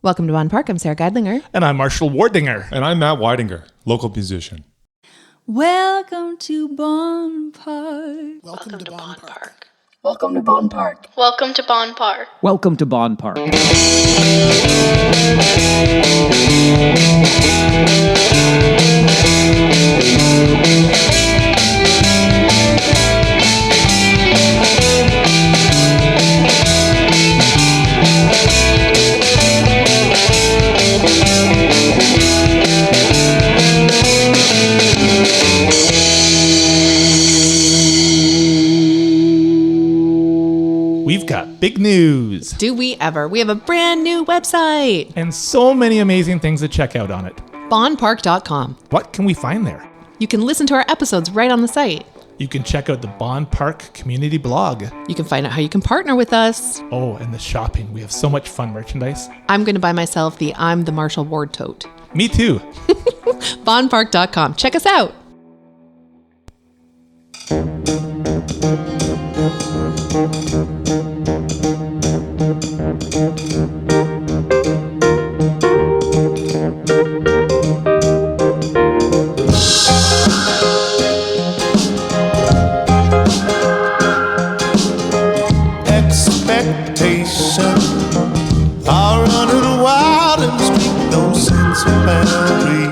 Welcome to BONN PARK. I'm Sara Geidlinger. And I'm Marshall Weidinger. And I'm Matt Weidinger, local musician. Welcome to BONN PARK. Welcome to BONN PARK. Welcome to BONN PARK. Welcome to BONN PARK. Welcome to BONN PARK. We've got big news. Do we ever? We have a brand new website. And so many amazing things to check out on it. BONNPARK.com. What can we find there? You can listen to our episodes right on the site. You can check out the BONN PARK community blog. You can find out how you can partner with us. Oh, and the shopping. We have so much fun merchandise. I'm going to buy myself the I'm the Marshall Ward tote. Me too. BONNPARK.com. Check us out. Expectations are running wild in the street, no sense of boundaries.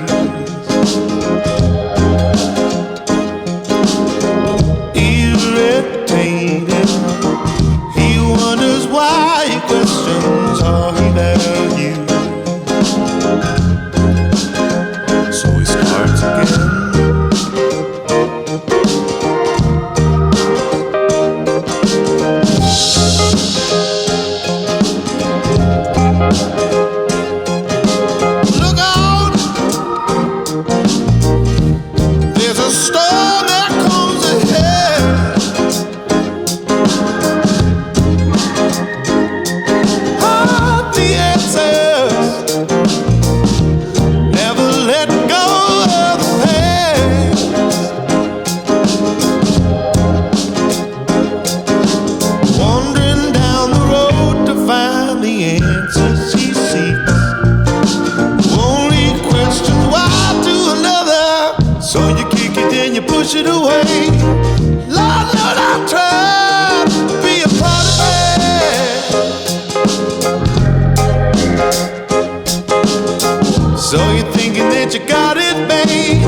Irritated, he wonders why, he questions all he values. So he starts again. Look out! There's a storm that comes ahead. Hide the answers. Never let go of the past. Wandering down the road to find the answers he seeks. Only questions why to another. So you kick it, then you push it away. Lord, Lord, I've tried to be a part of it. So you're thinking that you got it made.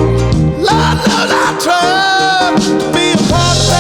Lord, Lord, I've tried to be a part of it.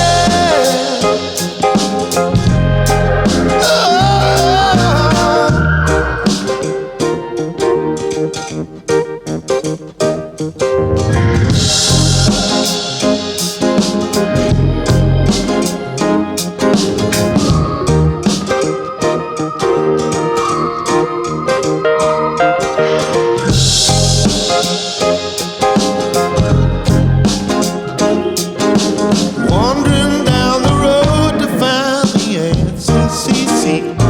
Wandering down the road to find the answers he seeks.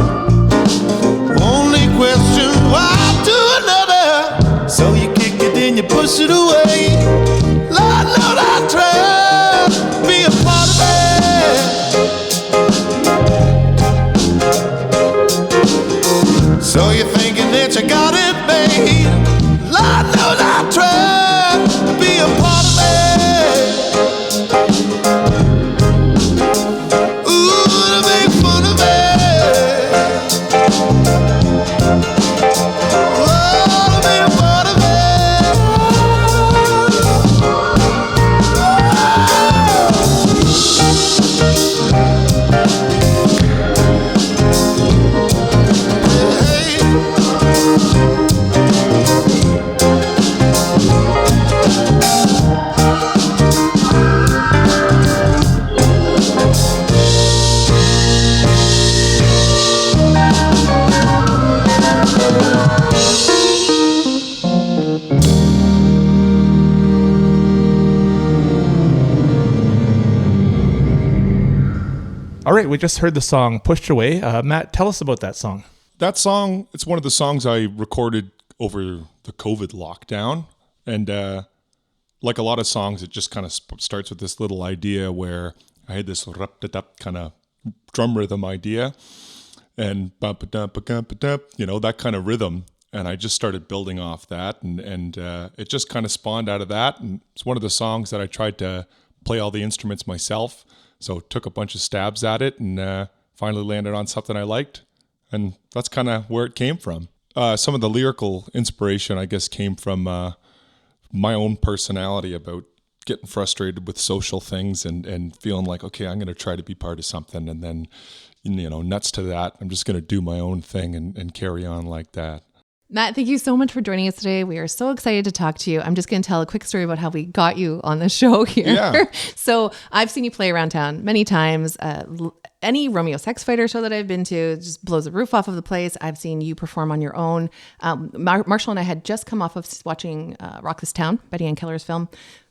Only question why to another. So you kick it, then you push it away. Lord, Lord, I tried to be a part of it. So you're thinking that you got it made. Lord, Lord, I tried to be a part of it. Ooh, to make fun of it. Oh, to be a part of All right, we just heard the song Pushed Away. Matt, tell us about that song. That song, it's one of the songs I recorded over the COVID lockdown. And like a lot of songs, it just kind of starts with this little idea where I had this kind of drum rhythm idea and that kind of rhythm. And I just started building off that, and it just kind of spawned out of that. And it's one of the songs that I tried to play all the instruments myself. So took a bunch of stabs at it, and finally landed on something I liked. And that's kind of where it came from. Some of the lyrical inspiration, I guess, came from my own personality about getting frustrated with social things and feeling like, okay, I'm going to try to be part of something. And then, nuts to that, I'm just going to do my own thing and carry on like that. Matt, thank you so much for joining us today. We are so excited to talk to you. I'm just going to tell a quick story about how we got you on the show here. Yeah. So I've seen you play around town many times. Any Romeo Sex Fighter show that I've been to just blows the roof off of the place. I've seen you perform on your own. Marshall and I had just come off of watching Rock This Town, Betty Ann Keller's film.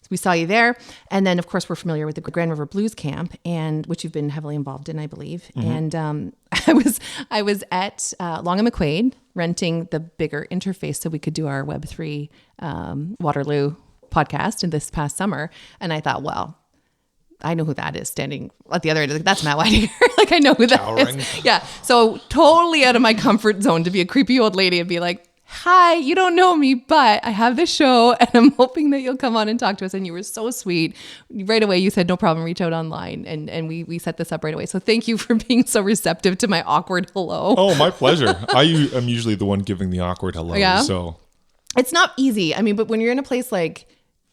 We saw you there. And then, of course, we're familiar with the Grand River Blues Camp, and which you've been heavily involved in, I believe. Mm-hmm. And I was at Long and McQuaid renting the bigger interface so we could do our Web3 Waterloo podcast in this past summer. And I thought, well, I know who that is standing at the other end. That's Matt Weidinger. Like, I know who that is. Yeah. So totally out of my comfort zone to be a creepy old lady and be like, hi, you don't know me, but I have this show and I'm hoping that you'll come on and talk to us. And you were so sweet. Right away, you said, no problem, reach out online. And we set this up right away. So thank you for being so receptive to my awkward hello. Oh, my pleasure. I'm usually the one giving the awkward hello. Yeah? So it's not easy. I mean, but when you're in a place like,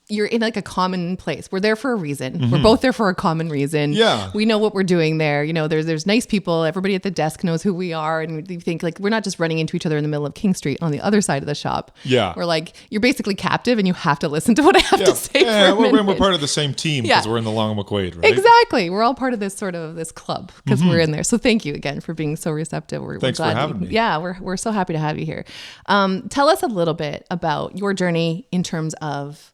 you're in like a common place. We're there for a reason. Mm-hmm. We're both there for a common reason. Yeah. We know what we're doing there. There's nice people. Everybody at the desk knows who we are. And we think like, we're not just running into each other in the middle of King Street on the other side of the shop. Yeah. We're like, you're basically captive and you have to listen to what I have to say. Yeah, we're part of the same team because we're in the Long McQuaid, right? Exactly. We're all part of this this club because we're in there. So thank you again for being so receptive. Thanks for having me. Yeah, we're so happy to have you here. Tell us a little bit about your journey in terms of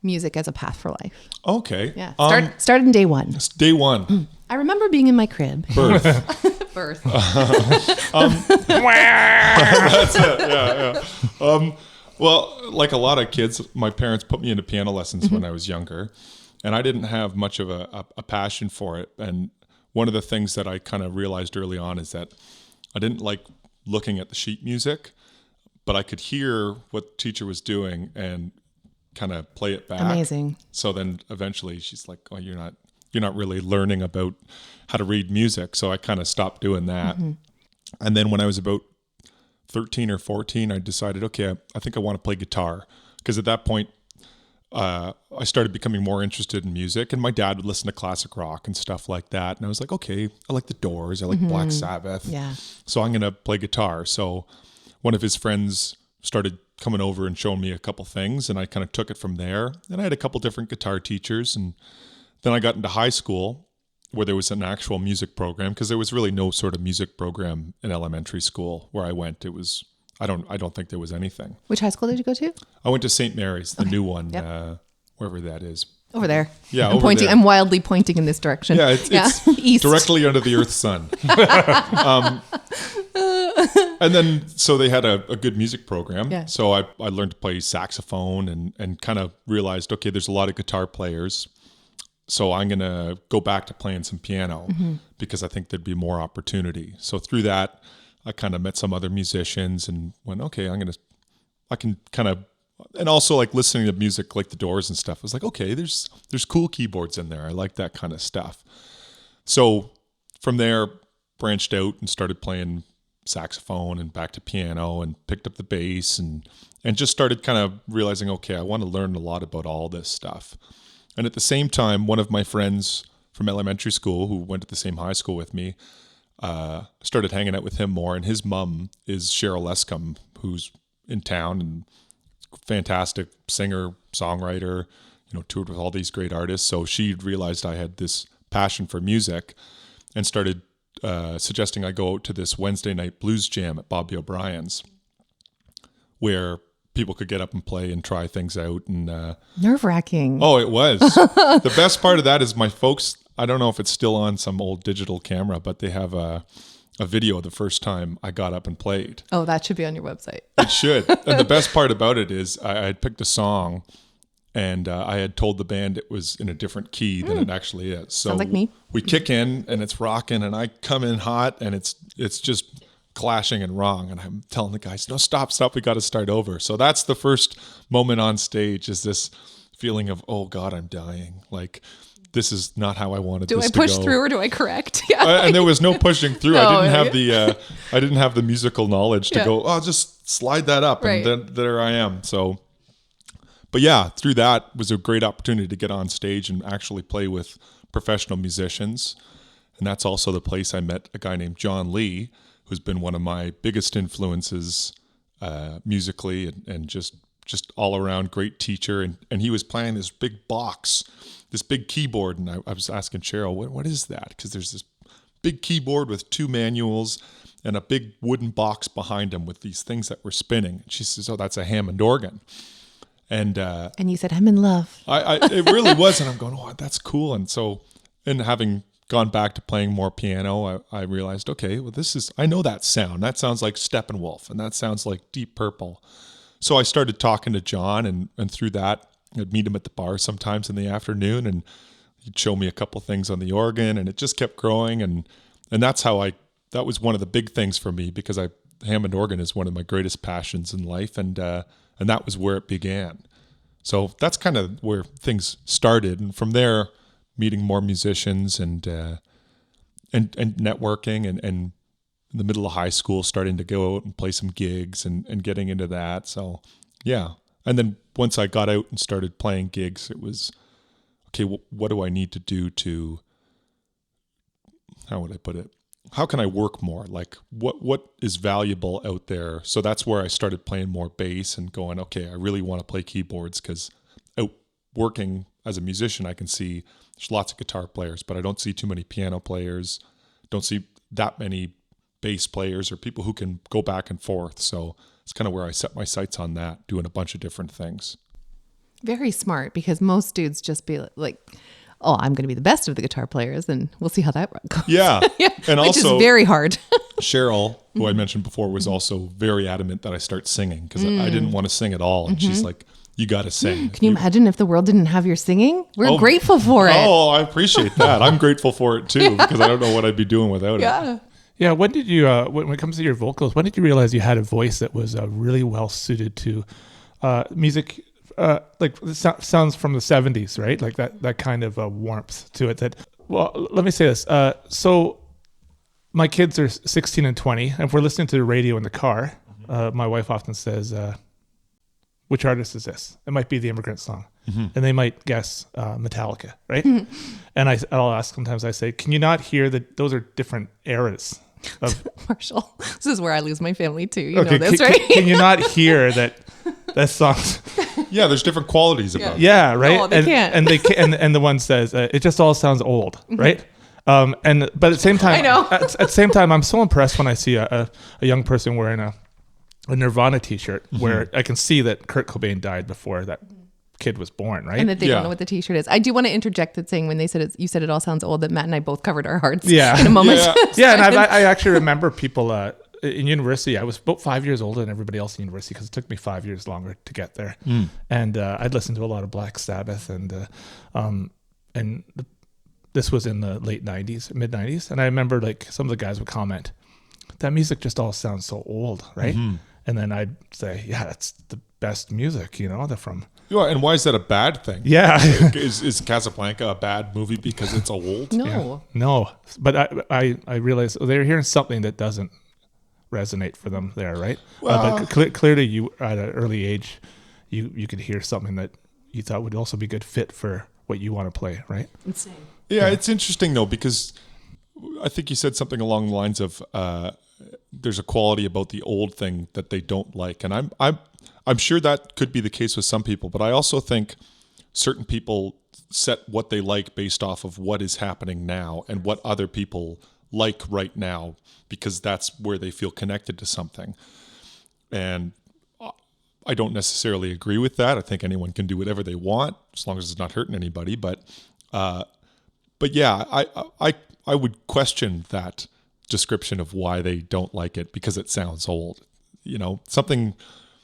music as a path for life. Okay. Yeah. Started in day one. Day one. I remember being in my crib. Birth. Birth. That's it. Yeah. Well, like a lot of kids, my parents put me into piano lessons when I was younger, and I didn't have much of a passion for it. And one of the things that I kind of realized early on is that I didn't like looking at the sheet music, but I could hear what the teacher was doing and kind of play it back. Amazing. So then eventually she's like, oh, you're not really learning about how to read music. So I kind of stopped doing that. Mm-hmm. And then when I was about 13 or 14, I decided, okay, I think I want to play guitar. Because at that point, I started becoming more interested in music, and my dad would listen to classic rock and stuff like that. And I was like, okay, I like the Doors. I like Black Sabbath. Yeah. So I'm going to play guitar. So one of his friends started coming over and showing me a couple things, and I kind of took it from there. And I had a couple different guitar teachers, and then I got into high school where there was an actual music program, because there was really no sort of music program in elementary school where I went. It was I don't think there was anything. Which high school did you go to? I went to St. Mary's, the new one, Yep. wherever that is. Over there. Yeah, I'm over pointing. there. I'm wildly pointing in this direction. Yeah, it's East. directly under the Earth's sun. And then, so they had a good music program. Yeah. So I learned to play saxophone and kind of realized, okay, there's a lot of guitar players. So I'm going to go back to playing some piano because I think there'd be more opportunity. So through that, I kind of met some other musicians and went, okay, I can kind of, and also like listening to music like the Doors and stuff. I was like, okay, there's cool keyboards in there. I like that kind of stuff. So from there, branched out and started playing saxophone and back to piano and picked up the bass and just started kind of realizing, okay, I want to learn a lot about all this stuff. And at the same time, one of my friends from elementary school who went to the same high school with me, started hanging out with him more. And his mom is Cheryl Lescombe, who's in town and fantastic singer, songwriter, toured with all these great artists. So she realized I had this passion for music and started suggesting I go out to this Wednesday night blues jam at Bobby O'Brien's, where people could get up and play and try things out. And Nerve-wracking. Oh, it was. The best part of that is my folks, I don't know if it's still on some old digital camera, but they have a video of the first time I got up and played. Oh, that should be on your website. It should. And the best part about it is I had picked a song and I had told the band it was in a different key than it actually is. So sounds like me. We kick in and it's rocking and I come in hot and it's just clashing and wrong. And I'm telling the guys, no, stop, we got to start over. So that's the first moment on stage, is this feeling of, oh God, I'm dying. Like, this is not how I wanted this to go. Do I push through or do I correct? Yeah. And there was no pushing through. No, I didn't have the musical knowledge to go, oh, just slide that up. Right. And then there I am. So, but yeah, through that was a great opportunity to get on stage and actually play with professional musicians. And that's also the place I met a guy named John Lee, who's been one of my biggest influences musically and just all around great teacher. And he was playing this big box, this big keyboard. And I was asking Cheryl, what is that? Because there's this big keyboard with 2 manuals and a big wooden box behind him with these things that were spinning. And she says, oh, that's a Hammond organ. And you said, I'm in love. It really was. And I'm going, oh, that's cool. And so, and having gone back to playing more piano, I realized, okay, well, I know that sound. That sounds like Steppenwolf, and that sounds like Deep Purple. So I started talking to John, and through that, I'd meet him at the bar sometimes in the afternoon, and he'd show me a couple things on the organ, and it just kept growing. And that's how that was one of the big things for me, because Hammond organ is one of my greatest passions in life. And that was where it began. So that's kind of where things started. And from there, meeting more musicians and networking and in the middle of high school, starting to go out and play some gigs and getting into that. So yeah. And then once I got out and started playing gigs, it was, okay, what do I need to do to, how would I put it? How can I work more? Like what is valuable out there? So that's where I started playing more bass and going, okay, I really want to play keyboards, because out working as a musician, I can see there's lots of guitar players, but I don't see too many piano players. Don't see that many bass players or people who can go back and forth. So it's kind of where I set my sights on that, doing a bunch of different things. Very smart, because most dudes just be like, oh, I'm going to be the best of the guitar players, and we'll see how that goes. Yeah. And which also, is very hard. Cheryl, who I mentioned before, was also very adamant that I start singing, because I didn't want to sing at all. And she's like, you got to sing. Can you imagine if the world didn't have your singing? We're grateful for it. Oh, I appreciate that. I'm grateful for it too, because I don't know what I'd be doing without it. Yeah. When did you, when it comes to your vocals, when did you realize you had a voice that was really well suited to music? Like sounds from the 70s, right? Like that kind of warmth to it. Well, let me say this. So my kids are 16 and 20, and if we're listening to the radio in the car, my wife often says, which artist is this? It might be the Immigrant Song. Mm-hmm. And they might guess Metallica, right? Mm-hmm. And I'll ask sometimes, I say, can you not hear that those are different eras of Marshall? This is where I lose my family too. You know this, right? Can you not hear that song's... Yeah, there's different qualities about it. Yeah, right? No, they can't. And the one says, it just all sounds old, right? But at the same time, I know. at the same time, I'm so impressed when I see a young person wearing a Nirvana t-shirt where I can see that Kurt Cobain died before that kid was born, right? And that they don't know what the t-shirt is. I do want to interject that saying when they said you said it all sounds old, that Matt and I both covered our hearts in a moment. Yeah, and I actually remember people in university. I was about 5 years older than everybody else in university, because it took me 5 years longer to get there. And I'd listened to a lot of Black Sabbath this was in the late 90s, mid 90s. And I remember like some of the guys would comment, that music just all sounds so old, right? Mm-hmm. And then I'd say, yeah, that's the best music, they're from. Yeah, and why is that a bad thing? Yeah. Is Casablanca a bad movie because it's old? No. Yeah. No. But I realized they're hearing something that doesn't resonate for them there, right? Well, but clearly you, at an early age, you could hear something that you thought would also be a good fit for what you want to play, right? Insane. Yeah, it's interesting though, because I think you said something along the lines of there's a quality about the old thing that they don't like, and I'm sure that could be the case with some people, but I also think certain people set what they like based off of what is happening now and what other people like right now, because that's where they feel connected to something. And I don't necessarily agree with that. I think anyone can do whatever they want as long as it's not hurting anybody. But yeah, I would question that description of why they don't like it because it sounds old.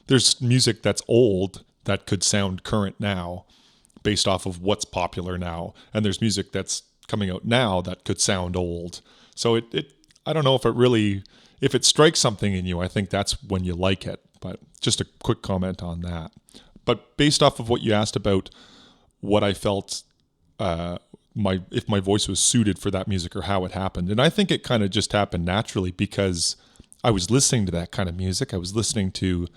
There's music that's old that could sound current now based off of what's popular now. And there's music that's coming out now that could sound old. So I don't know if it really if it strikes something in you, I think that's when you like it. But just a quick comment on that. But based off of what you asked about what I felt, if my voice was suited for that music or how it happened. And I think it kind of just happened naturally because I was listening to that kind of music. I was listening to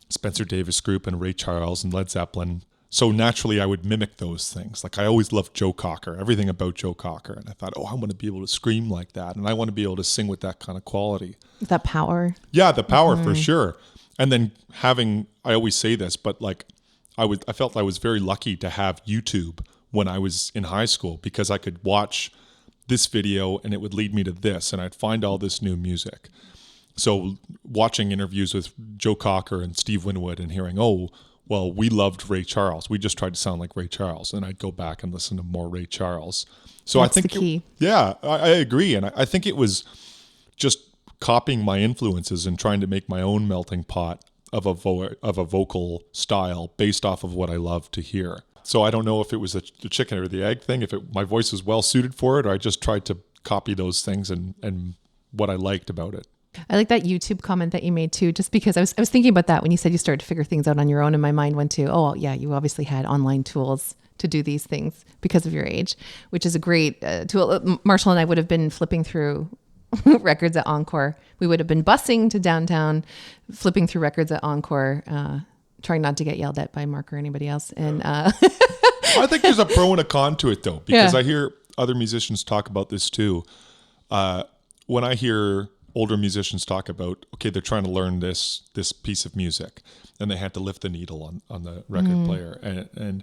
Spencer Davis Group and Ray Charles and Led Zeppelin. So naturally I would mimic those things. Like I always loved Joe Cocker, everything about Joe Cocker. And I thought, I want to be able to scream like that. And I want to be able to sing with that kind of quality. That power. Yeah, the power for sure. And then I always say this, but like I felt I was very lucky to have YouTube when I was in high school because I could watch this video and it would lead me to this and I'd find all this new music. So watching interviews with Joe Cocker and Steve Winwood and hearing, we loved Ray Charles. We just tried to sound like Ray Charles. And I'd go back and listen to more Ray Charles. So That's I think the key. I agree. And I think it was just copying my influences and trying to make my own melting pot of a vocal style based off of what I love to hear. So I don't know if it was the chicken or the egg thing, if my voice was well suited for it, or I just tried to copy those things and what I liked about it. I like that YouTube comment that you made too, just because I was thinking about that when you said you started to figure things out on your own, and my mind went to, you obviously had online tools to do these things because of your age, which is a great tool. Marshall and I would have been flipping through records at Encore. We would have been busing to downtown, flipping through records at Encore, trying not to get yelled at by Mark or anybody else. And I think there's a pro and a con to it though, because I hear other musicians talk about this too. When I hear older musicians talk about, they're trying to learn this piece of music and they had to lift the needle on the record player. And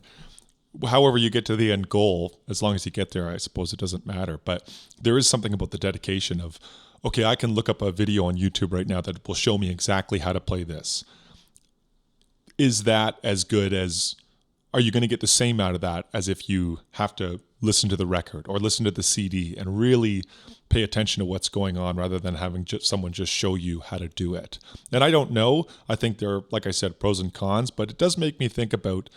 however you get to the end goal, as long as you get there, I suppose it doesn't matter. But there is something about the dedication of, I can look up a video on YouTube right now that will show me exactly how to play this. Is that as good as, are you going to get the same out of that as if you have to listen to the record or listen to the CD and really pay attention to what's going on rather than having someone just show you how to do it? And I don't know. I think there are, like I said, pros and cons, but it does make me think about,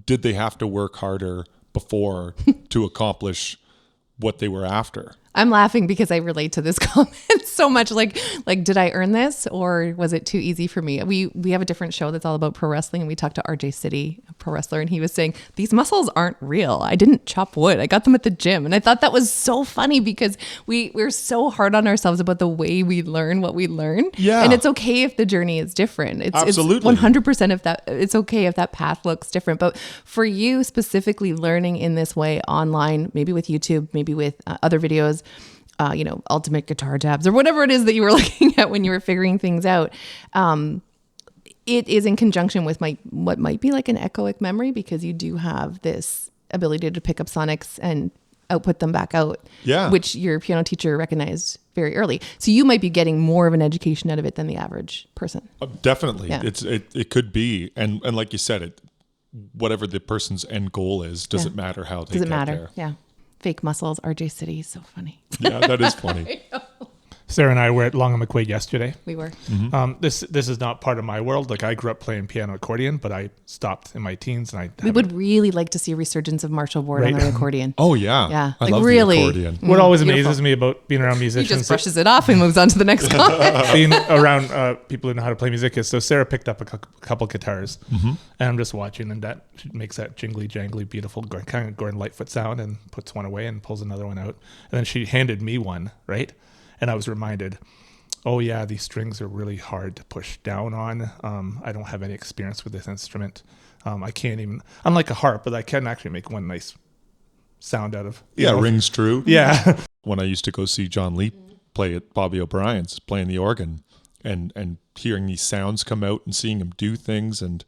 did they have to work harder before to accomplish what they were after? I'm laughing because I relate to this comment so much. Like, did I earn this or was it too easy for me? We have a different show that's all about pro wrestling, and we talked to RJ City, a pro wrestler, and he was saying, these muscles aren't real. I didn't chop wood. I got them at the gym. And I thought that was so funny because we're so hard on ourselves about the way we learn what we learn. Yeah. And it's okay if the journey is different. Absolutely. It's 100% if it's okay if that path looks different. But for you specifically learning in this way online, maybe with YouTube, maybe with other videos, ultimate guitar tabs or whatever it is that you were looking at when you were figuring things out. It is in conjunction with what might be like an echoic memory, because you do have this ability to pick up sonics and output them back out, which your piano teacher recognized very early. So you might be getting more of an education out of it than the average person. Definitely. Yeah. It could be. And like you said, whatever the person's end goal is, doesn't matter how they get there. Yeah. Fake muscles, RJ City, so funny. Yeah, that is funny. Sarah and I were at Long and McQuaid yesterday. We were. This is not part of my world. Like, I grew up playing piano accordion, but I stopped in my teens, and we would really like to see a resurgence of Marshall Ward on the accordion. Oh yeah, yeah, I like love really. the accordion. What always Beautiful. amazes me about being around He musicians, just brushes it off and moves on to the next comment. being around people who know how to play music, is so Sarah picked up a couple guitars, and I'm just watching, and that makes that jingly jangly beautiful kind of Gordon Lightfoot sound, and puts one away and pulls another one out, and then she handed me one, right? And I was reminded, oh yeah, these strings are really hard to push down on. I don't have any experience with this instrument. I can't even, unlike a harp, but I can actually make one nice sound out of. Rings true. Yeah. When I used to go see John Lee play at Bobby O'Brien's, playing the organ, and hearing these sounds come out and seeing him do things, and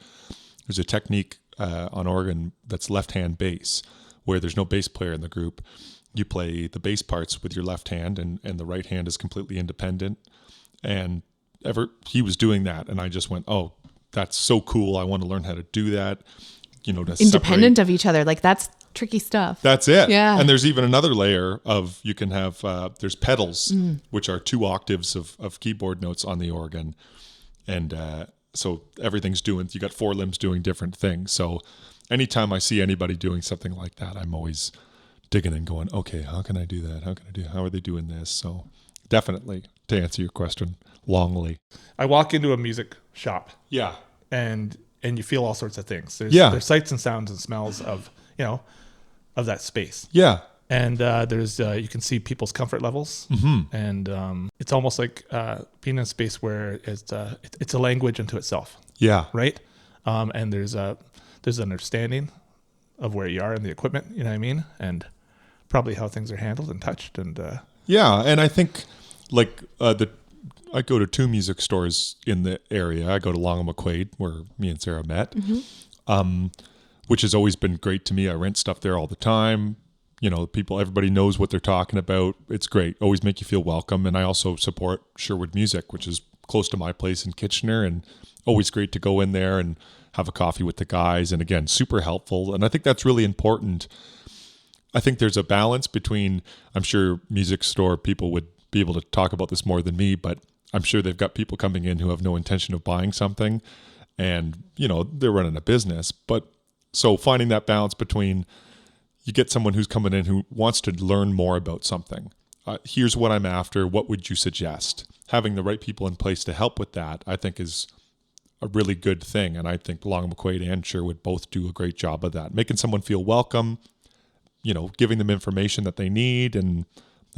there's a technique on organ that's left-hand bass, where there's no bass player in the group. You play the bass parts with your left hand, and the right hand is completely independent. And he was doing that, and I just went, oh, that's so cool. I want to learn how to do that. To Independent of each other. Like, that's tricky stuff. That's it. Yeah. And there's even another layer of, you can have, there's pedals, which are 2 octaves of keyboard notes on the organ. And so everything's you got 4 limbs doing different things. So anytime I see anybody doing something like that, I'm always digging and going, okay, how can I do that? How are they doing this? So definitely, to answer your question longly. I walk into a music shop Yeah. and you feel all sorts of things. There's sights and sounds and smells of, of that space. Yeah. And there's you can see people's comfort levels, and it's almost like being in a space where it's a language unto itself. Yeah. Right. And there's an understanding of where you are in the equipment. You know what I mean? And probably how things are handled and touched. And yeah, and I think like I go to 2 music stores in the area. I go to Long and McQuaid, where me and Sara met, which has always been great to me. I rent stuff there all the time. Everybody knows what they're talking about. It's great. Always make you feel welcome. And I also support Sherwood Music, which is close to my place in Kitchener, and always great to go in there and have a coffee with the guys. And again, super helpful. And I think that's really important. I think there's a balance between, I'm sure music store people would be able to talk about this more than me, but I'm sure they've got people coming in who have no intention of buying something, and, they're running a business. But so finding that balance between, you get someone who's coming in who wants to learn more about something. Here's what I'm after. What would you suggest? Having the right people in place to help with that, I think, is a really good thing. And I think Long and McQuaid and Sherwood both do a great job of that. Making someone feel welcome, giving them information that they need, and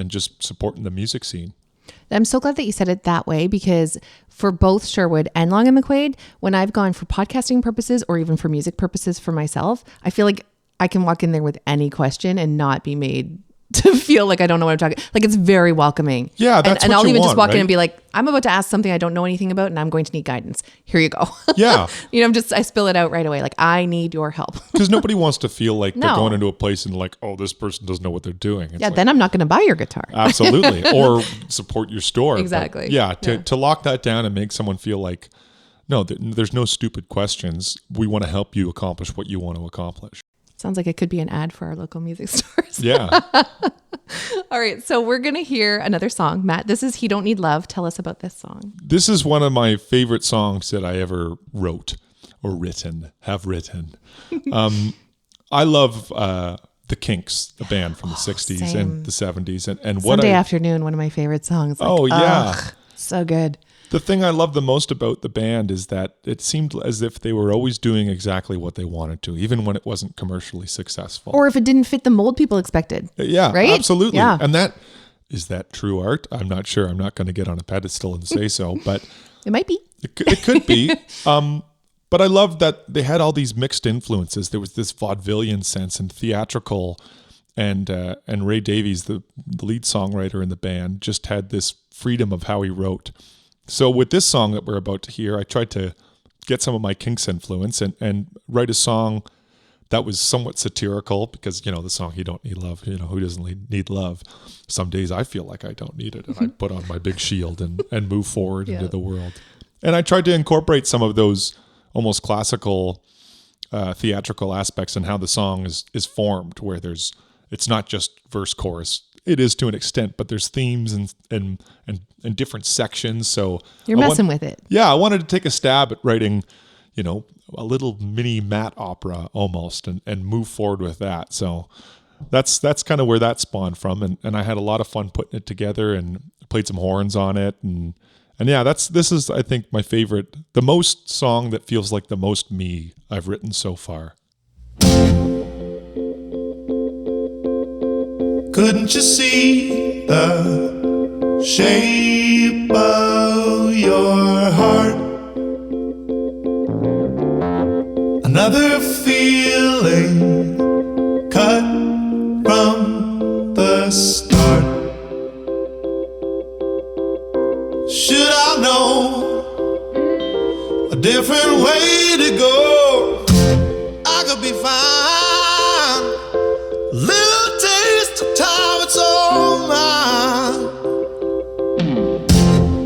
just supporting the music scene. I'm so glad that you said it that way, because for both Sherwood and Long and McQuaid, when I've gone for podcasting purposes or even for music purposes for myself, I feel like I can walk in there with any question and not be made to feel like I don't know what I'm talking. Like, it's very welcoming. Yeah, that's and what I'll you even want, just walk right? in and be like, I'm about to ask something I don't know anything about, and I'm going to need guidance. Here you go. Yeah. I spill it out right away. Like, I need your help. Because nobody wants to feel like they're No. going into a place and like, oh, this person doesn't know what they're doing. It's Yeah, like, then I'm not going to buy your guitar. absolutely. Or support your store. But Exactly. yeah, to lock that down and make someone feel like, no, there's no stupid questions. We want to help you accomplish what you want to accomplish. Sounds like it could be an ad for our local music stores. Yeah. All right, so we're going to hear another song. Matt, this is He Don't Need Love. Tell us about this song. This is one of my favorite songs that I ever wrote or have written. I love the Kinks, the band from the 60s same. and the 70s. And what Sunday Afternoon, one of my favorite songs. Like, Oh, yeah. So good. The thing I love the most about the band is that it seemed as if they were always doing exactly what they wanted to, even when it wasn't commercially successful. Or if it didn't fit the mold people expected. Yeah, right? absolutely. Yeah. And is that true art? I'm not sure. I'm not going to get on a pedestal and say so, but It might be. it could be. But I love that they had all these mixed influences. There was this vaudevillian sense and theatrical, and Ray Davies, the lead songwriter in the band, just had this freedom of how he wrote. So with this song that we're about to hear, I tried to get some of my Kinks influence and write a song that was somewhat satirical, because, the song "You Don't Need Love," who doesn't need love? Some days I feel like I don't need it, and I put on my big shield and move forward into the world. And I tried to incorporate some of those almost classical theatrical aspects in how the song is formed, where it's not just verse chorus. It is to an extent, but there's themes and different sections. So You're messing with it. Yeah, I wanted to take a stab at writing, a little mini Matt opera almost, and move forward with that. So that's kind of where that spawned from, and I had a lot of fun putting it together and played some horns on it, and yeah, this is, I think, my favorite, the most song that feels like the most me I've written so far. Couldn't you see the shape of your heart? Another feeling cut from the start. Should I know a different way to go? I could be fine. Little taste of time, it's all mine.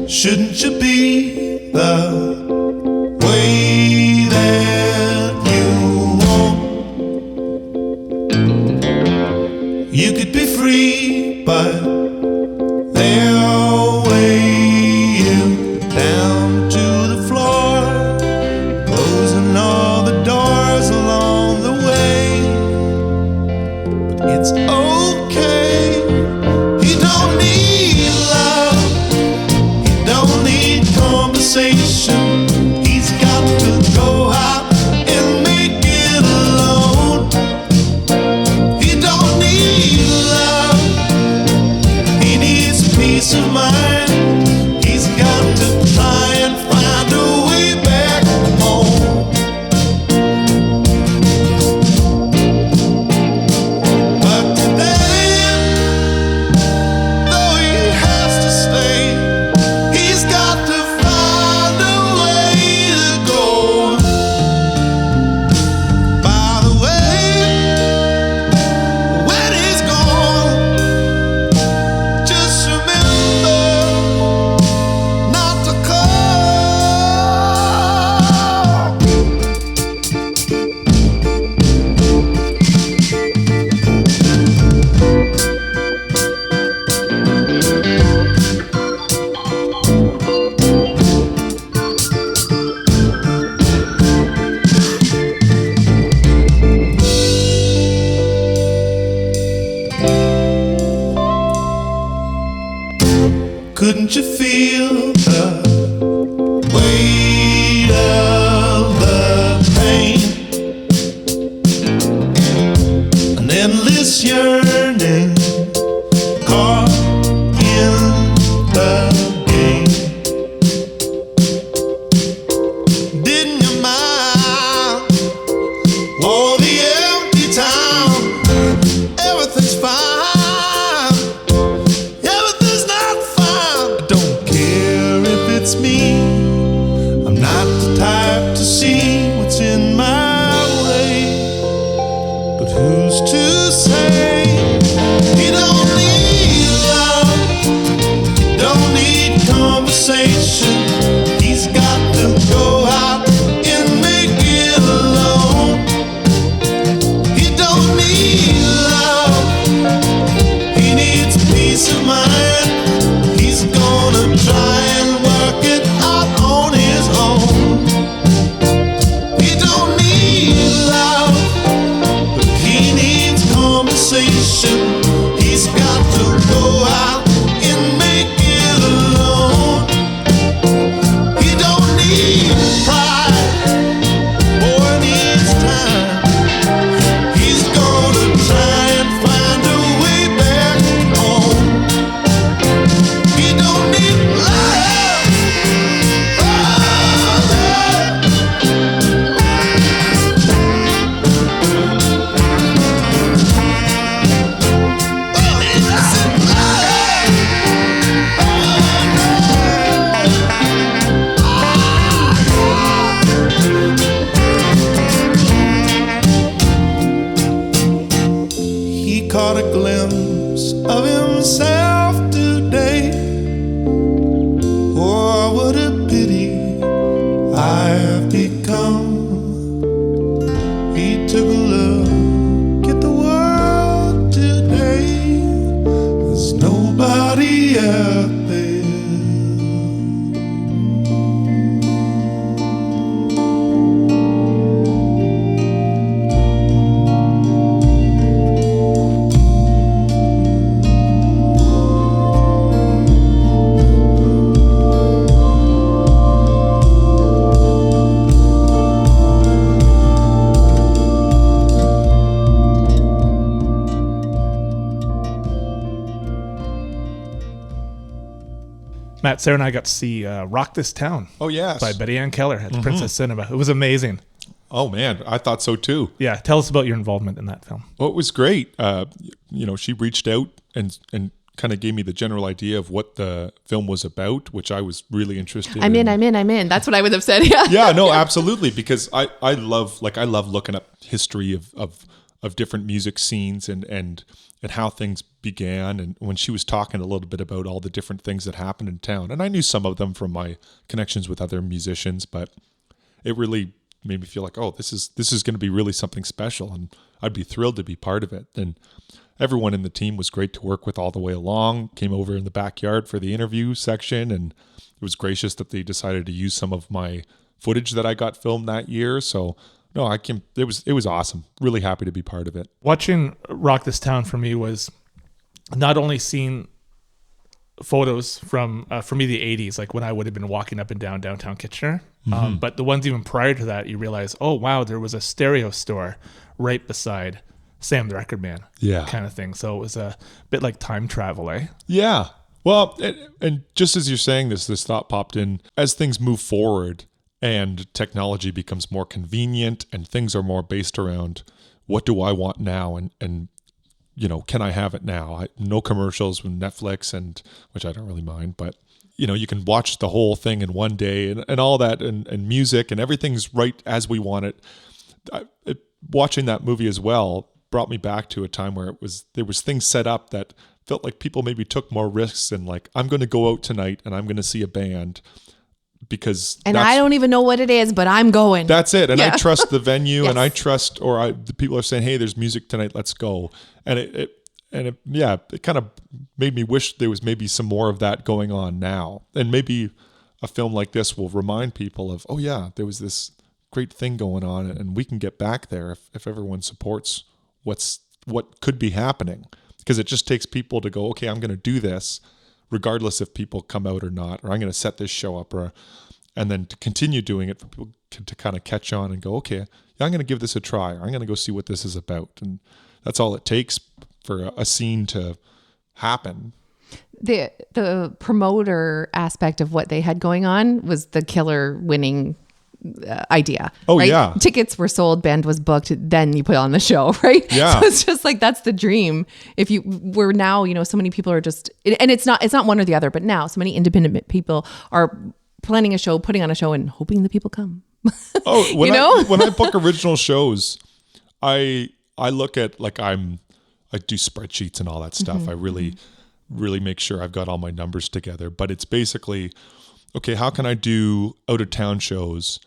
Shouldn't you be the way that you want? You could be free, but they'll weigh you down to the floor, closing all the doors along the way. But it's okay, you don't need love. in your mind. Oh, the empty town, everything's fine. Everything's not fine. I don't care if it's me. I'm not the type to see what's in my way. But who's to say he don't need love? He don't need conversation. He's got to go out and make it alone. He don't need love. He needs peace of mind. He's gonna try and work it out on his own. He don't need love, but he needs conversation. He's got to go out and make it alone. He don't need pride, boy needs time. He's gonna try and find a way back home. He don't need love. He caught a glimpse of himself today. Oh, what a pity I've become. He took a look at the world today. There's nobody out there. Matt, Sarah and I got to see Rock This Town Oh, yes. by Betty Ann Keller at the Princess Cinema. It was amazing. Oh, man. I thought so, too. Yeah, tell us about your involvement in that film. Well, it was great. She reached out and kind of gave me the general idea of what the film was about, which I was really interested in. I'm in. That's what I would have said. Yeah. Yeah, no, absolutely. Because I love looking up history of different music scenes and how things began. And when she was talking a little bit about all the different things that happened in town, and I knew some of them from my connections with other musicians, but it really made me feel like, oh, this is going to be really something special, and I'd be thrilled to be part of it. And everyone in the team was great to work with all the way along. Came over in the backyard for the interview section, and it was gracious that they decided to use some of my footage that I got filmed that year. So no, it was awesome. Really happy to be part of it. Watching Rock This Town for me was not only seeing photos from for me the 80s, like when I would have been walking up and down downtown Kitchener, but the ones even prior to that, you realize, oh wow, there was a stereo store right beside Sam the Record Man, kind of thing. So it was a bit like time travel, eh? Yeah. Well, and just as you're saying this thought popped in. As things move forward and technology becomes more convenient and things are more based around what do I want now, and can I have it now? No commercials with Netflix, and which I don't really mind, but you can watch the whole thing in one day and all that, and music and everything's right as we want it. Watching that movie as well brought me back to a time where there was things set up that felt like people maybe took more risks, and like, I'm going to go out tonight and I'm going to see a band because I don't even know what it is, but I'm going. That's it. And I trust the venue, and I trust, the people are saying, hey, there's music tonight, let's go. And it kind of made me wish there was maybe some more of that going on now. And maybe a film like this will remind people of, oh yeah, there was this great thing going on, and we can get back there if everyone supports what could be happening. Because it just takes people to go, okay, I'm going to do this regardless if people come out or not, or I'm going to set this show up, and then to continue doing it for people to kind of catch on and go, okay, yeah, I'm going to give this a try, or I'm going to go see what this is about. And that's all it takes for a scene to happen. The promoter aspect of what they had going on was the killer winning idea. Oh, right? yeah. Tickets were sold, band was booked, then you put on the show, right? Yeah. So it's just like, that's the dream. If you were now, so many people are just, and it's not one or the other, but now so many independent people are planning a show, putting on a show and hoping the people come. Oh, when You I book original shows, I look at like I do spreadsheets and all that stuff. I really make sure I've got all my numbers together. But it's basically, okay, how can I do out of town shows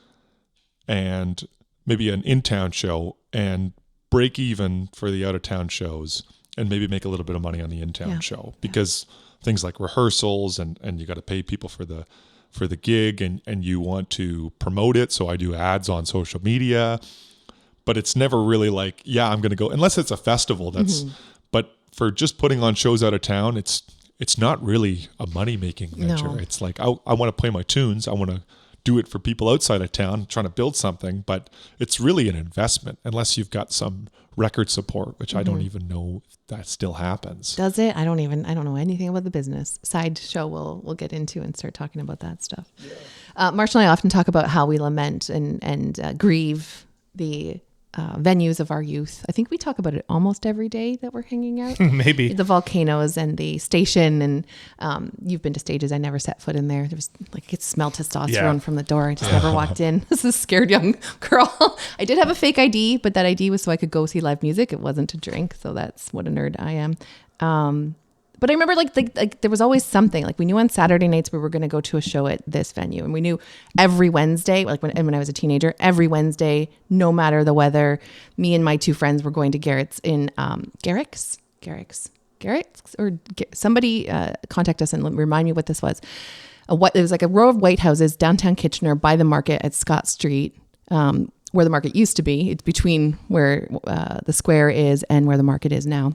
and maybe an in-town show and break even for the out of town shows and maybe make a little bit of money on the in-town show, because things like rehearsals and you got to pay people for the gig and you want to promote it. So I do ads on social media, but it's never really like, yeah, I'm going to go, unless it's a festival. But for just putting on shows out of town, it's not really a money-making venture. No. It's like, I want to play my tunes. I want to do it for people outside of town, trying to build something, but it's really an investment unless you've got some record support, which I don't even know if that still happens. Does it? I don't know anything about the business. Side show we'll get into and start talking about that stuff. Yeah. Marshall and I often talk about how we lament and grieve the venues of our youth. I think we talk about it almost every day that we're hanging out. Maybe. The volcanoes and the station, and you've been to stages. I never set foot in there. There was like, I could smell testosterone from the door. I just never walked in. This is a scared young girl. I did have a fake ID, but that ID was so I could go see live music. It wasn't to drink. So that's what a nerd I am. But I remember like there was always something. Like we knew on Saturday nights we were going to go to a show at this venue, and we knew every Wednesday, like when I was a teenager, every Wednesday, no matter the weather, me and my two friends were going to Garrett's in Garrick's, or somebody contact us and remind me what this was. It was like a row of white houses downtown Kitchener by the market at Scott Street, where the market used to be. It's between where the square is and where the market is now.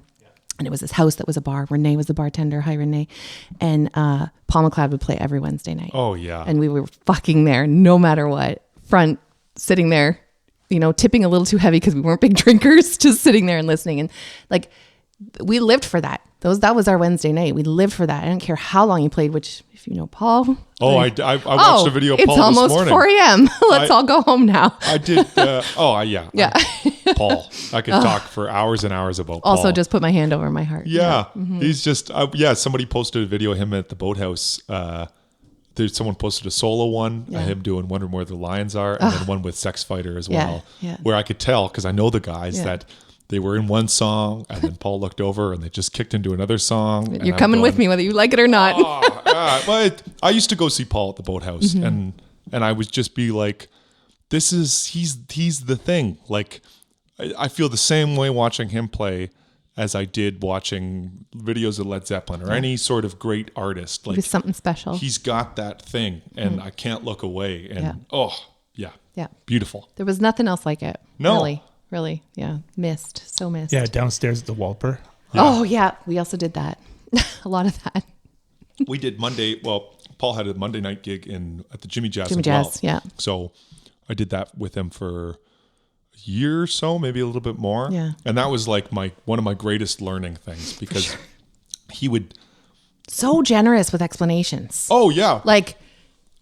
And it was this house that was a bar. Renee was the bartender. Hi, Renee. And Paul McLeod would play every Wednesday night. Oh, yeah. And we were fucking there no matter what. Front, sitting there, tipping a little too heavy because we weren't big drinkers, just sitting there and listening. And like, we lived for that. That was our Wednesday night. We lived for that. I don't care how long you played, which, if you know Paul. Oh, I watched a video of Paul this morning. It's almost 4 a.m. Let's all go home now. I did. Yeah. Yeah. Paul. I could talk for hours and hours about Paul. Also, just put my hand over my heart. Yeah. He's just, somebody posted a video of him at the boathouse. Someone posted a solo one, him doing Wondering Where the Lions Are, and then one with Sex Fighter as well, where I could tell, because I know the guys, that they were in one song, and then Paul looked over and they just kicked into another song. You're coming with me, whether you like it or not. But I used to go see Paul at the boathouse, and I would just be like, he's the thing. Like, I feel the same way watching him play as I did watching videos of Led Zeppelin or any sort of great artist. Like, it was something special. He's got that thing, and I can't look away. And beautiful. There was nothing else like it. No. Really. Yeah. So missed. Yeah, downstairs at the Walper. Yeah. Oh, yeah. We also did that. A lot of that. We did Monday. Well, Paul had a Monday night gig at the Jimmy Jazz. Yeah. So I did that with him for a year or so, maybe a little bit more. Yeah. And that was like one of my greatest learning things, because he would. So generous with explanations. Oh, yeah. Like.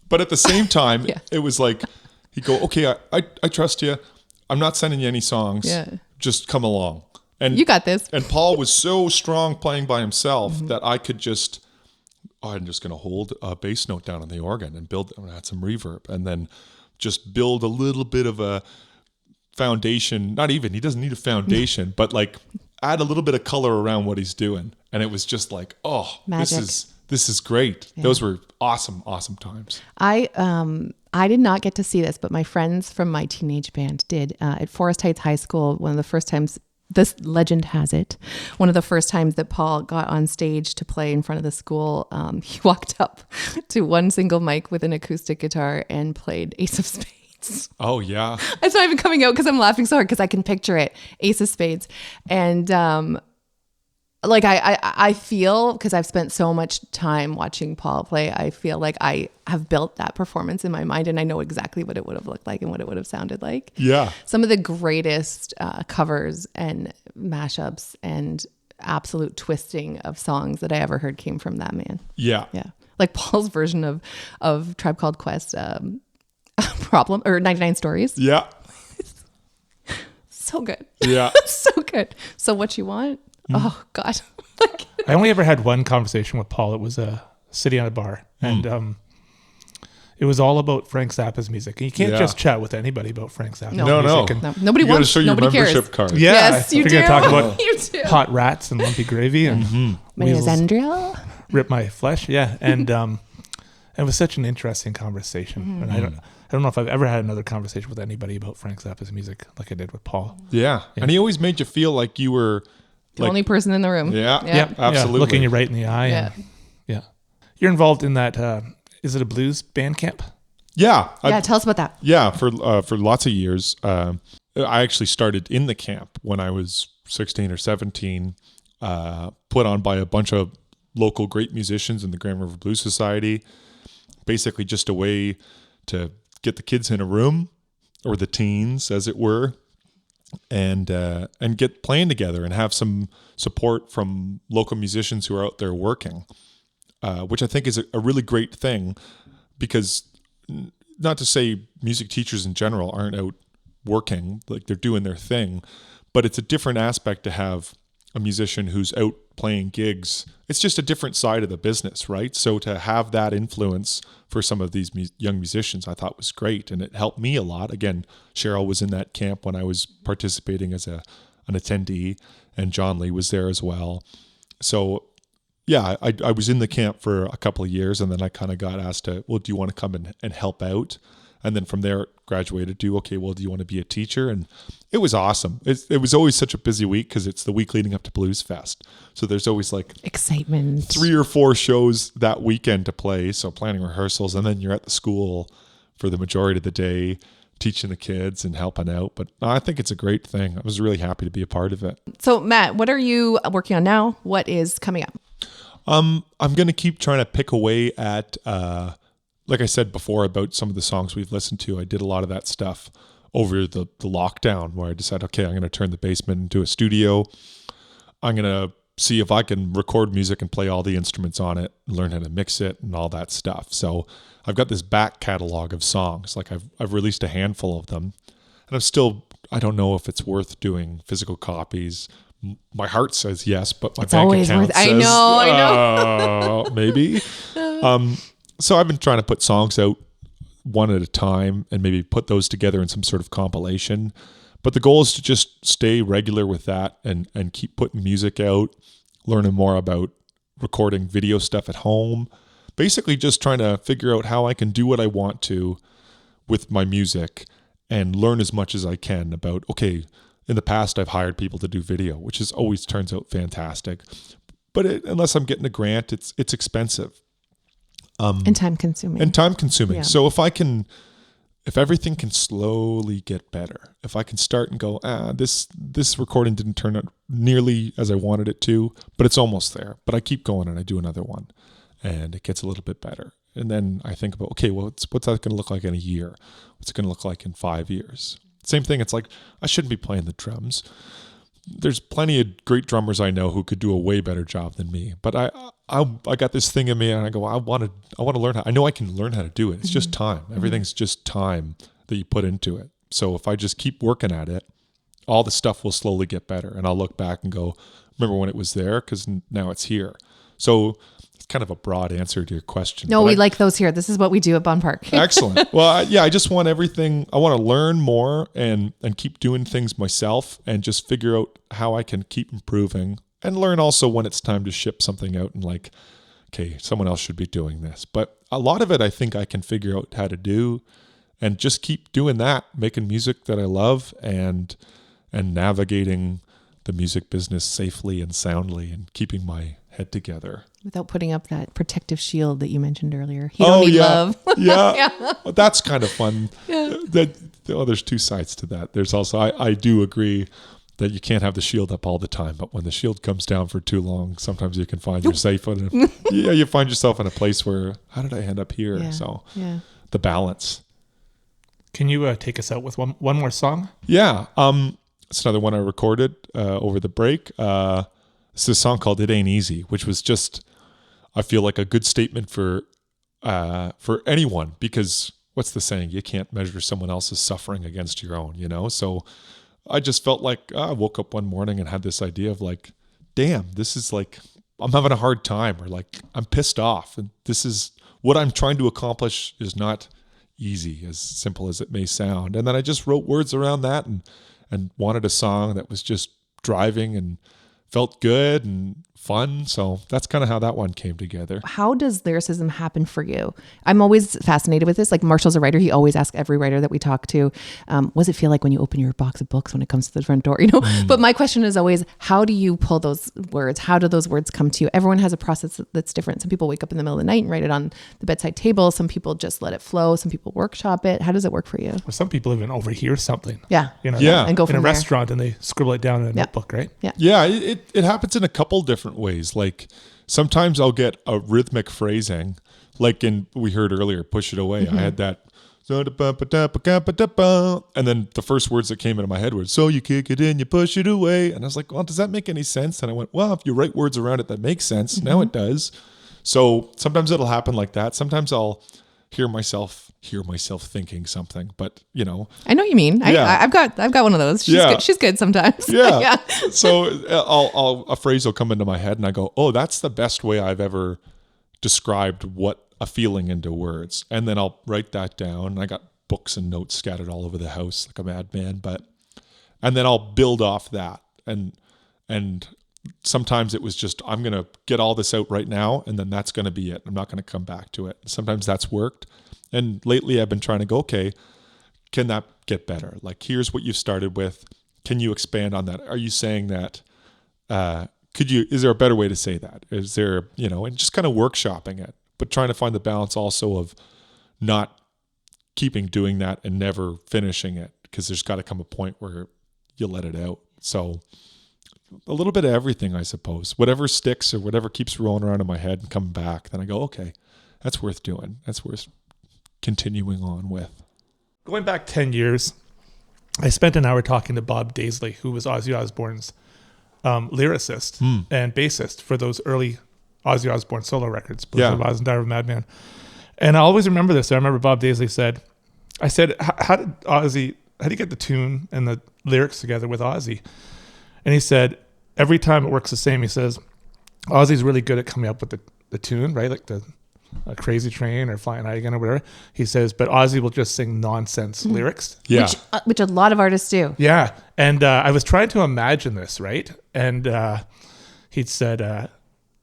But at the same time, Yeah. it was like, he'd go, okay, I trust you. I'm not sending you any songs. Yeah. Just come along. And you got this. And Paul was so strong playing by himself that I could just, I'm just going to hold a bass note down on the organ and add some reverb, and then just build a little bit of a foundation. He doesn't need a foundation, but like add a little bit of color around what he's doing. And it was just like, Magic. This is great. Yeah. Those were awesome times. I did not get to see this, but my friends from my teenage band did. At Forest Heights High School, one of the first times, this legend has it, one of the first times that Paul got on stage to play in front of the school, he walked up to one single mic with an acoustic guitar and played Ace of Spades. Oh, yeah. It's not even coming out because I'm laughing so hard because I can picture it. Ace of Spades. And like I feel, because I've spent so much time watching Paul play, I feel like I have built that performance in my mind, and I know exactly what it would have looked like and what it would have sounded like. Yeah. Some of the greatest covers and mashups and absolute twisting of songs that I ever heard came from that man. Yeah. Yeah. Like Paul's version of Tribe Called Quest, Problem or 99 Stories. Yeah. So good. Yeah. So good. So what you want? Oh God. I only ever had one conversation with Paul. It was sitting at a bar, and it was all about Frank Zappa's music. And you can't just chat with anybody about Frank Zappa's No. music. And No, nobody You got to wants. show your Nobody membership cares. card. Yeah, Yes, you we're do. gonna talk about You do. hot rats and lumpy gravy and My name is weasels Andrea. rip my flesh. Yeah, and it was such an interesting conversation. And I don't know if I've ever had another conversation with anybody about Frank Zappa's music like I did with Paul. Yeah. And he always made you feel like you were The only person in the room. Yeah. Yeah. Absolutely. looking you right in the eye. Yeah. And, yeah, you're involved in that. Is it a blues band camp? Yeah. Yeah. Tell us about that. Yeah, for lots of years. I actually started in the camp when I was 16 or 17, put on by a bunch of local great musicians in the Grand River Blues Society. Basically just a way to get the kids in a room, or the teens as it were, and get playing together and have some support from local musicians who are out there working, which I think is a really great thing, because not to say music teachers in general aren't out working, like they're doing their thing, but it's a different aspect to have a musician who's out playing gigs. It's just a different side of the business, right? So to have that influence for some of these young musicians, I thought was great, and it helped me a lot. Again, Cheryl was in that camp when I was participating as an attendee, and John Lee was there as well. So yeah, I was in the camp for a couple of years, and then I kind of got asked to, well, do you want to come and help out? And then from there, graduated to, okay, well, do you want to be a teacher? And it was awesome. It was always such a busy week because it's the week leading up to Blues Fest. So there's always like Excitement. 3 or 4 shows that weekend to play. So planning rehearsals, and then you're at the school for the majority of the day, teaching the kids and helping out. But I think it's a great thing. I was really happy to be a part of it. So Matt, what are you working on now? What is coming up? I'm going to keep trying to pick away at, like I said before about some of the songs we've listened to. I did a lot of that stuff over the lockdown, where I decided, okay, I'm going to turn the basement into a studio. I'm going to see if I can record music and play all the instruments on it, learn how to mix it and all that stuff. So I've got this back catalog of songs. Like I've released a handful of them, and I don't know if it's worth doing physical copies. My heart says yes, but my bank account says, I know. Maybe. So I've been trying to put songs out one at a time and maybe put those together in some sort of compilation. But the goal is to just stay regular with that and keep putting music out, learning more about recording video stuff at home. Basically just trying to figure out how I can do what I want to with my music and learn as much as I can about, okay, in the past, I've hired people to do video, which always turns out fantastic. But unless I'm getting a grant, it's expensive. And time consuming. Yeah. So if everything can slowly get better, if I can start and go, this recording didn't turn out nearly as I wanted it to, but it's almost there. But I keep going and I do another one, and it gets a little bit better. And then I think about, okay, well, what's that going to look like in a year? What's it going to look like in 5 years? Same thing. It's like, I shouldn't be playing the drums. There's plenty of great drummers I know who could do a way better job than me. But I got this thing in me, and I go, I want to learn how. I know I can learn how to do it. It's just time. Everything's just time that you put into it. So if I just keep working at it, all the stuff will slowly get better. And I'll look back and go, remember when it was there? Because now it's here. So it's kind of a broad answer to your question. No, we like those here. This is what we do at BONN Park. Excellent. Well, I just want everything. I want to learn more and keep doing things myself and just figure out how I can keep improving and learn also when it's time to ship something out and like, okay, someone else should be doing this. But a lot of it, I think I can figure out how to do and just keep doing that, making music that I love and navigating the music business safely and soundly and keeping my head together. Without putting up that protective shield that you mentioned earlier. You don't need love. Yeah. Well, that's kind of fun. Yeah. There's two sides to that. There's also, I do agree that you can't have the shield up all the time, but when the shield comes down for too long, sometimes you can find yourself you find yourself in a place where, how did I end up here? Yeah. So the balance. Can you take us out with one more song? Yeah. It's another one I recorded over the break. It's a song called It Ain't Easy, which was just, I feel like a good statement for anyone, because what's the saying? You can't measure someone else's suffering against your own, you know? So I just felt like I woke up one morning and had this idea of like, damn, this is like, I'm having a hard time, or like, I'm pissed off. And this is what I'm trying to accomplish is not easy, as simple as it may sound. And then I just wrote words around that and wanted a song that was just driving and felt good and fun. So that's kind of how that one came together. How does lyricism happen for you? I'm always fascinated with this. Like Marshall's a writer. He always asks every writer that we talk to, what does it feel like when you open your box of books when it comes to the front door? You know. But my question is always, how do you pull those words? How do those words come to you? Everyone has a process that's different. Some people wake up in the middle of the night and write it on the bedside table. Some people just let it flow. Some people workshop it. How does it work for you? Or some people even overhear something. Yeah. You know, Yeah. And go in from a there. restaurant and they scribble it down in a notebook, right? Yeah. Yeah, it happens in a couple different ways. Like sometimes I'll get a rhythmic phrasing, like we heard earlier, Push It Away. I had that, and then the first words that came into my head were, so you kick it in, you push it away. And I was like, well, does that make any sense? And I went, well, if you write words around it, that makes sense. Now it does. So sometimes it'll happen like that. Sometimes I'll hear myself thinking something, but you know, I know what you mean. Yeah. I've got one of those. She's good sometimes. yeah. Yeah. So a phrase will come into my head and I go, oh, that's the best way I've ever described what a feeling into words. And then I'll write that down. I got books and notes scattered all over the house like a madman, and then I'll build off that. And sometimes it was just, I'm going to get all this out right now, and then that's going to be it. I'm not going to come back to it. Sometimes that's worked. And lately I've been trying to go, okay, can that get better? Like, here's what you've started with. Can you expand on that? Are you saying that, is there a better way to say that? Is there, you know, and just kind of workshopping it, but trying to find the balance also of not keeping doing that and never finishing it, because there's got to come a point where you let it out. So a little bit of everything, I suppose. Whatever sticks or whatever keeps rolling around in my head and coming back, then I go, okay, that's worth doing. That's worth continuing on with. Going back 10 years, I spent an hour talking to Bob Daisley, who was Ozzy Osbourne's lyricist and bassist for those early Ozzy Osbourne solo records, Blues of Oz and Diary of a Madman. And I always remember this. I remember Bob Daisley said, how did you get the tune and the lyrics together with Ozzy? And he said, every time it works the same. He says, Ozzy's really good at coming up with the tune, right? Like a Crazy Train or Flying High Again or whatever. He says, but Ozzy will just sing nonsense lyrics. Yeah. Which a lot of artists do. Yeah. And I was trying to imagine this, right? And he'd said,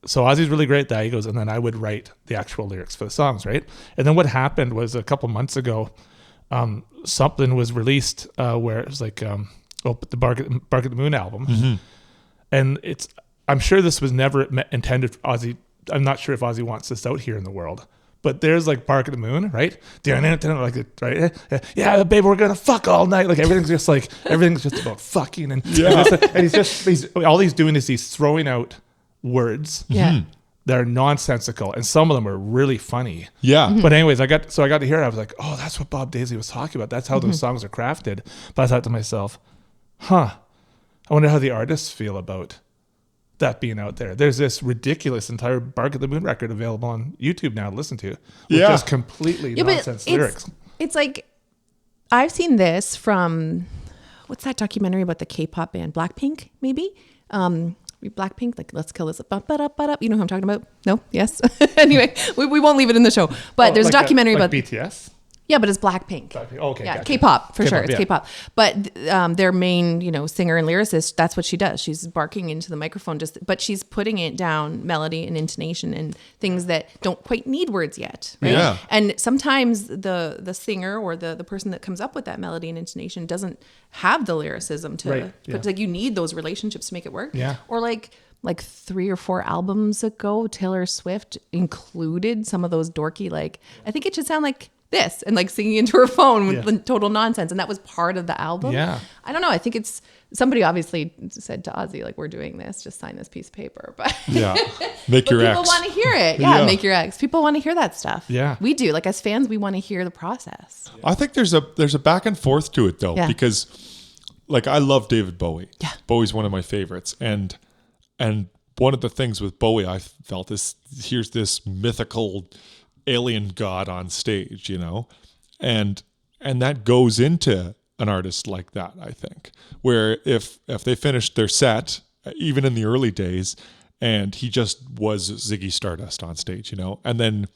so Ozzy's really great at that. He goes, and then I would write the actual lyrics for the songs, right? And then what happened was a couple months ago, something was released where it was like the Bark at the Moon album. Mm-hmm. And I'm sure this was never intended for Ozzy. I'm not sure if Ozzy wants this out here in the world. But there's like Bark at the Moon, right? Like, right? Yeah, babe, we're gonna fuck all night. Like everything's just about fucking, and he's all he's doing is he's throwing out words that are nonsensical, and some of them are really funny. Yeah. Mm-hmm. But anyways, I got to hear it. I was like, oh, that's what Bob Daisley was talking about. That's how those songs are crafted. But I thought to myself, I wonder how the artists feel about that being out there. There's this ridiculous entire Bark at the Moon record available on YouTube now to listen to, with just completely nonsense lyrics. It's like, I've seen this from, what's that documentary about the K-pop band Blackpink, maybe? Blackpink, like Let's Kill This. You know who I'm talking about? No? Yes? Anyway, we won't leave it in the show. But there's a documentary about BTS. Yeah, but it's Blackpink. Okay, yeah, gotcha. K-pop for sure. It's yeah. K-pop. But their main, singer and lyricist, that's what she does. She's barking into the microphone, but she's putting it down, melody and intonation and things that don't quite need words yet. Right? Yeah. And sometimes the singer or the person that comes up with that melody and intonation doesn't have the lyricism to. Right, yeah. But like you need those relationships to make it work. Yeah. Or like 3 or 4 albums ago, Taylor Swift included some of those dorky I think it should sound like this, and singing into her phone with the total nonsense, and that was part of the album. Yeah, I don't know. I think it's somebody obviously said to Ozzy, we're doing this, just sign this piece of paper. But make your people X. want to hear it. Yeah, make your X. People want to hear that stuff. Yeah, we do. As fans, we want to hear the process. I think there's a back and forth to it though, because I love David Bowie. Yeah, Bowie's one of my favorites, and one of the things with Bowie I felt is here's this mythical alien god on stage, and that goes into an artist like that, I think, where if they finished their set, even in the early days, and he just was Ziggy Stardust on stage, you know, and then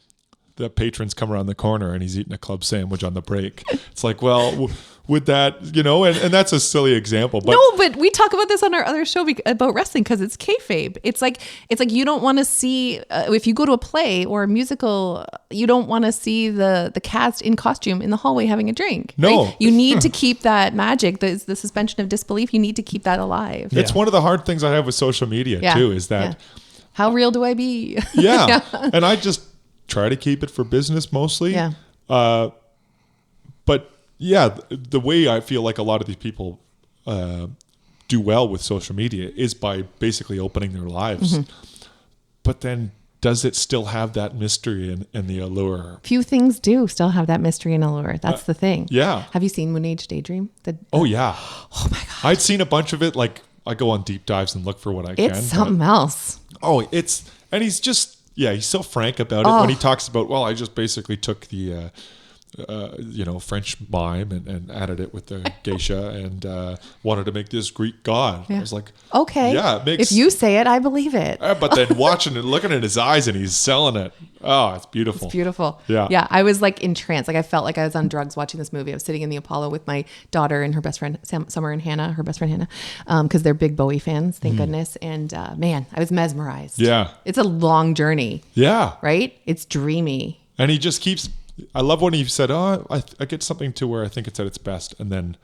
the patrons come around the corner and he's eating a club sandwich on the break. It's like, well, would that, you know, and that's a silly example. But no, but we talk about this on our other show about wrestling because it's kayfabe. It's like you don't want to see, if you go to a play or a musical, you don't want to see the cast in costume in the hallway having a drink. No. Right? You need to keep that magic, the suspension of disbelief. You need to keep that alive. it's one of the hard things I have with social media too, is that, how real do I be? yeah. And I just try to keep it for business mostly. Yeah. But yeah, the way I feel like a lot of these people do well with social media is by basically opening their lives. But then does it still have that mystery and the allure? Few things do still have that mystery and allure. That's the thing. Yeah. Have you seen Moon Age Daydream? Oh yeah. Oh my God. I'd seen a bunch of it. Like I go on deep dives and look for what I can. It's something else. Oh, and he's just, he's so frank about it when he talks about, well, I just basically took the, French mime and added it with the geisha and wanted to make this Greek god. I was like, okay. Yeah, it makes... If you say it, I believe it. But then watching and looking at his eyes and he's selling it. Oh, it's beautiful. It's beautiful. Yeah. Yeah. I was like entranced. Like I felt like I was on drugs watching this movie. I was sitting in the Apollo with my daughter and her best friend, Summer and Hannah, her best friend Hannah, because they're big Bowie fans, thank goodness. And man, I was mesmerized. Yeah. It's a long journey. Yeah. Right? It's dreamy. And he just keeps... I love when he said, I get something to where I think it's at its best. And then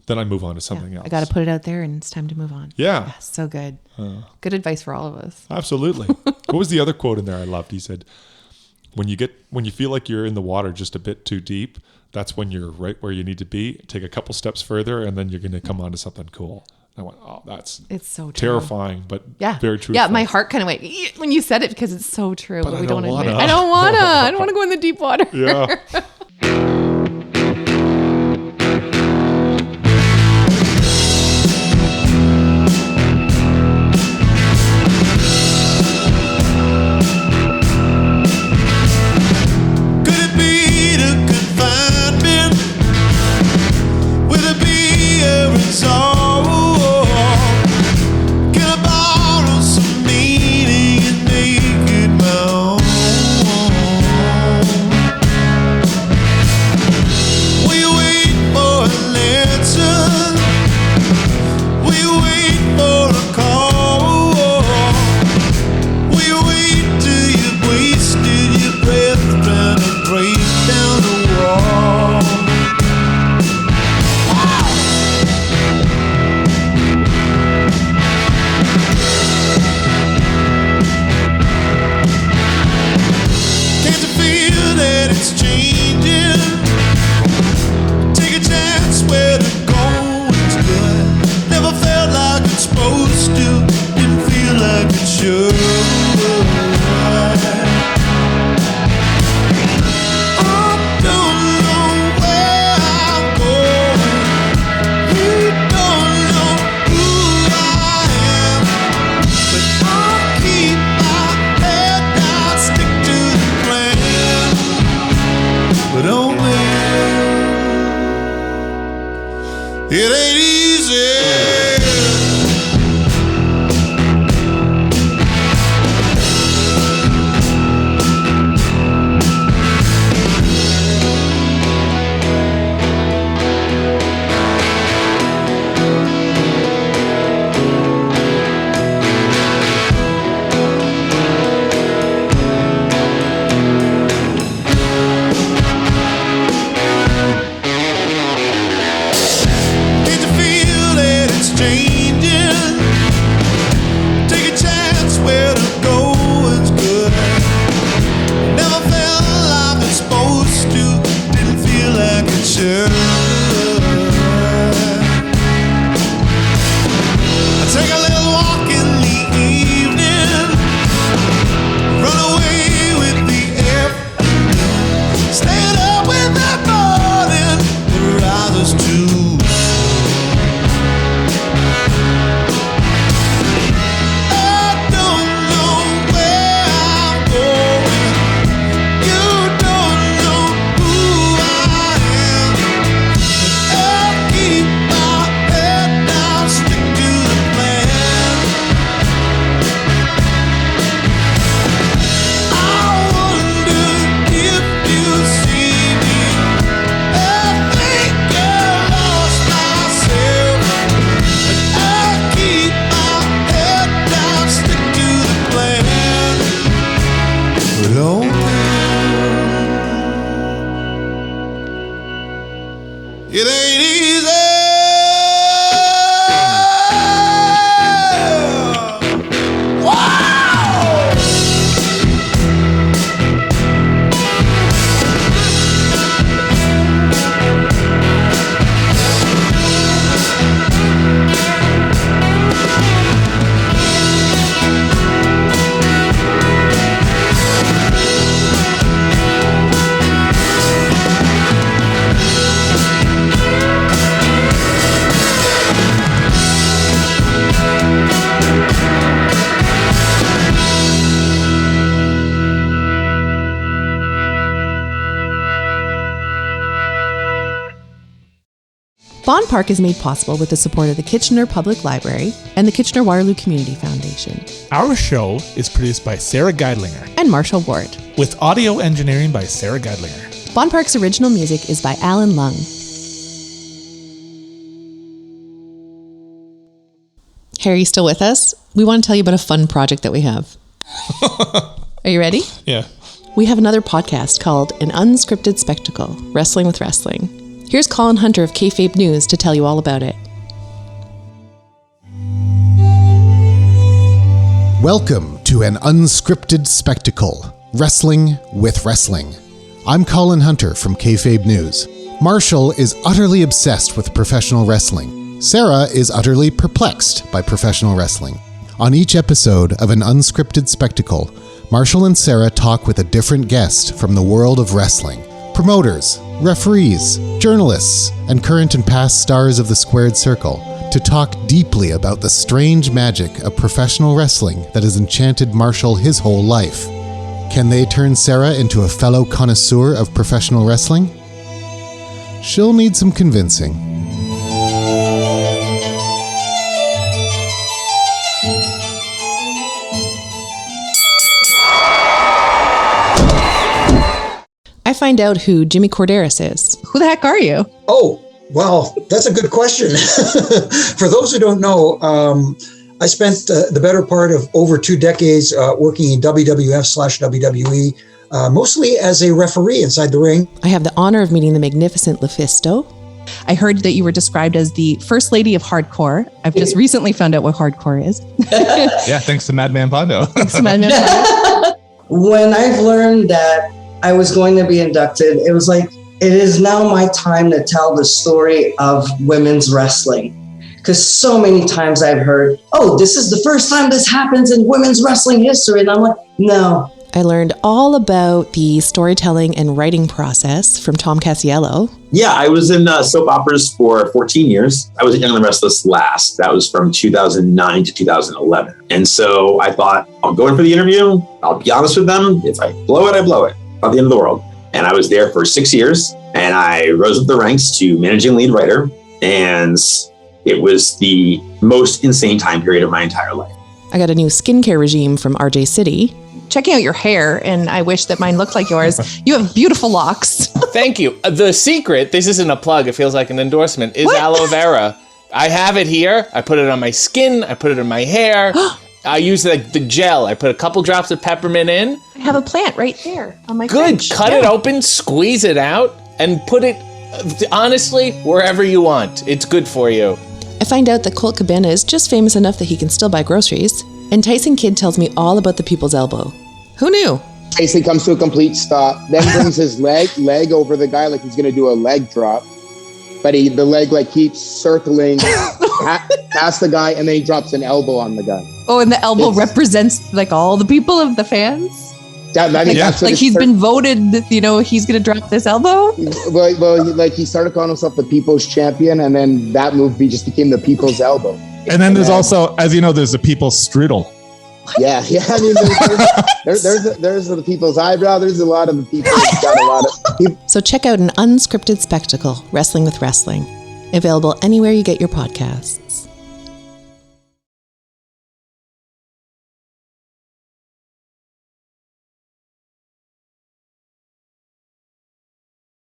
I move on to something else. I got to put it out there and it's time to move on. Yeah. So good. Good advice for all of us. Absolutely. What was the other quote in there I loved? He said, when you feel like you're in the water just a bit too deep, that's when you're right where you need to be. Take a couple steps further and then you're going to come onto something cool. I went, it's so true. terrifying, but very true. Yeah, my heart kind of went when you said it because it's so true. But I we don't don't admit it. wanna. I don't want to. I don't want to go in the deep water. Yeah. BONN PARK is made possible with the support of the Kitchener Public Library and the Kitchener-Waterloo Community Foundation. Our show is produced by Sara Geidlinger And Marshall Ward. with audio engineering by Sara Geidlinger. BONN PARK's original music is by Alan Lung. Harry, still with us? We want to tell you about a fun project that we have. Are you ready? Yeah. We have another podcast called An Unscripted Spectacle, Wrestling with Wrestling. Here's Colin Hunter of Kayfabe News to tell you all about it. Welcome to An Unscripted Spectacle, Wrestling with Wrestling. I'm Colin Hunter from Kayfabe News. Marshall is utterly obsessed with professional wrestling. Sara is utterly perplexed by professional wrestling. On each episode of An Unscripted Spectacle, Marshall and Sara talk with a different guest from the world of wrestling. Promoters, referees, journalists, and current and past stars of the Squared Circle to talk deeply about the strange magic of professional wrestling that has enchanted Marshall his whole life. Can they turn Sara into a fellow connoisseur of professional wrestling? She'll need some convincing. I find out who Jimmy Corderas is. Who the heck are you? Oh, well, that's a good question. For those who don't know, I spent the better part of over 2 decades working in WWF/WWE, mostly as a referee inside the ring. I have the honor of meeting the magnificent Lufisto. I heard that you were described as the first lady of hardcore. I've just recently found out what hardcore is. Yeah, thanks to Madman Pondo. When I've learned that I was going to be inducted, it was like, it is now my time to tell the story of women's wrestling. Because so many times I've heard, oh, this is the first time this happens in women's wrestling history. And I'm like, no. I learned all about the storytelling and writing process from Tom Casiello. Yeah, I was in soap operas for 14 years. I was at Young and the Restless last. That was from 2009 to 2011. And so I thought, I'll go in for the interview. I'll be honest with them. If I blow it, I blow it. Not the end of the world. And I was there for 6 years. And I rose up the ranks to managing lead writer. And it was the most insane time period of my entire life. I got a new skincare regime from RJ City. Checking out your hair, and I wish that mine looked like yours. You have beautiful locks. Thank you. The secret, this isn't a plug, it feels like an endorsement, is aloe vera. I have it here. I put it on my skin. I put it in my hair. I use the gel. I put a couple drops of peppermint in. I have a plant right there on my Good. fridge. Cut it open, squeeze it out, and put it, honestly, wherever you want. It's good for you. I find out that Colt Cabana is just famous enough that he can still buy groceries. And Tyson Kidd tells me all about the People's Elbow. Who knew? Basically comes to a complete stop, then brings his leg over the guy like he's going to do a leg drop. But the leg like keeps circling past the guy, and then he drops an elbow on the guy. Oh, and the elbow represents like all the people of the fans? Like he's been voted, he's going to drop this elbow? Well, like he started calling himself the People's Champion, and then that move just became the People's Elbow. And then there's also, as you know, there's the People's Strudel. What? Yeah. I mean, there's the People's Eyebrow. There's a lot of the people. Got a lot of people. So check out An Unscripted Spectacle, Wrestling with Wrestling. Available anywhere you get your podcasts.